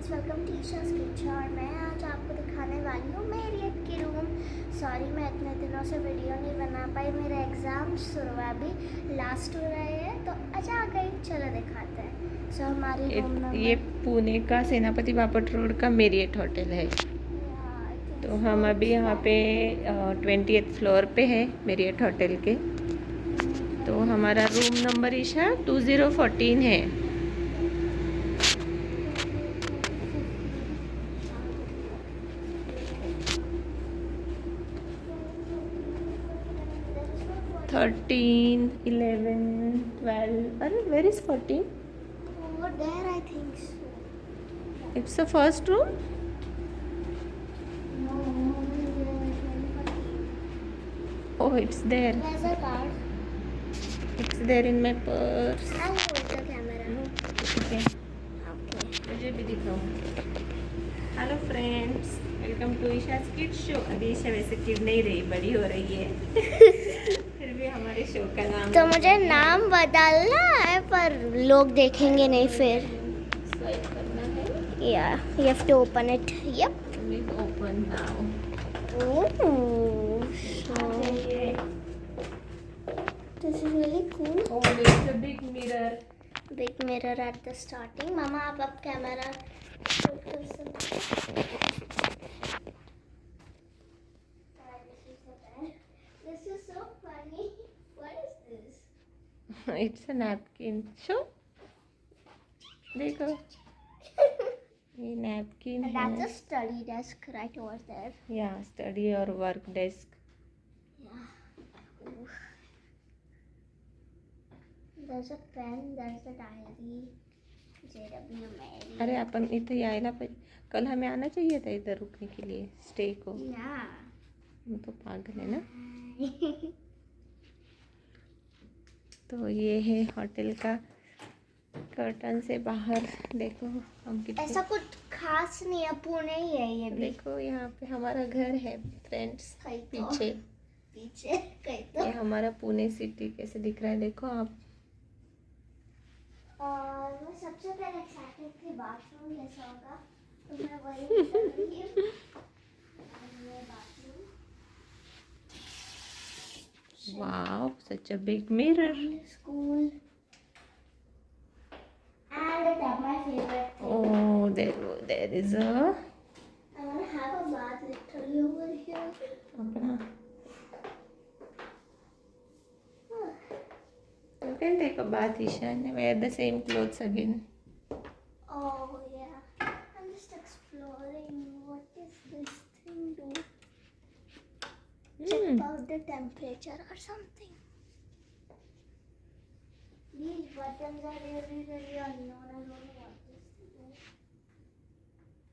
Friends, welcome to Isha's kitchen. और मैं आज आपको दिखाने वाली हूँ मैरियट की रूम। सॉरी मैं इतने दिनों से वीडियो नहीं बना पाई, मेरा एग्ज़ाम शुरू अभी लास्ट हो रहे हैं तो अच्छा आ गई। चलो दिखाते हैं। सो हमारी रूम ये नंबर पुणे का सेनापति बापट रोड का मैरियट होटल है। तो हम अभी यहाँ पे 20th फ्लोर पे है मैरियट होटल के। तो हमारा रूम नंबर ईशा 2014 है। थर्टीन 11 12 अरे where is 14? over there, I think so. It's the first room. No, oh it's there, there's a card. It's there in my purse. I'll hold the camera. ठीक है, Okay. मुझे भी दिखाओ। Hello friends, welcome to Isha's kids show. अभी ईशा वैसे kid नहीं रही, बड़ी हो रही है। फिर भी हमारे शो का नाम तो मुझे नाम बदलना है पर लोग देखेंगे नहीं फिर। स्वाइप करना है। या you have to open it. Yup. Please open now. This is really cool. Oh there is a big mirror. Big mirror at the starting. मामा आप अब कैमरा कर सकते। This is so funny. What is this? It's a napkin. Show देखो, ये napkin And है। that's a study desk right over there. या study और work desk. Yeah. Oof. There's a pen, there's a diary. JW Mary. अरे अपन इथे यायला पाहिजे, कल हमें आना चाहिए था इधर रुकने के लिए, स्टे को। Yeah. हम तो पागल है ना। तो ये है होटल का कर्टन से बाहर देखो हम कितने। ऐसा कुछ खास नहीं है, पुणे ही है ये भी। देखो यहाँ पे हमारा घर है फ्रेंड्स, कहीं तो। पीछे। पीछे कहीं तो। ये हमारा पुणे सिटी कैसे दिख रहा है देखो आप। और मैं सबसे पहले एक्साइटेड थी बाथरूम कैसा होगा, तो मैं वही कर रही हूँ। ये bathroom. Wow, such a big mirror. School. And that's my favorite thing. Oh, there is a I want to have a bath literally over here. अपना। You can take a bath, Isha, and wear the same clothes again. Oh yeah. I'm just exploring. What is this thing do? Check out the temperature or something. These buttons are really unknown. I don't know what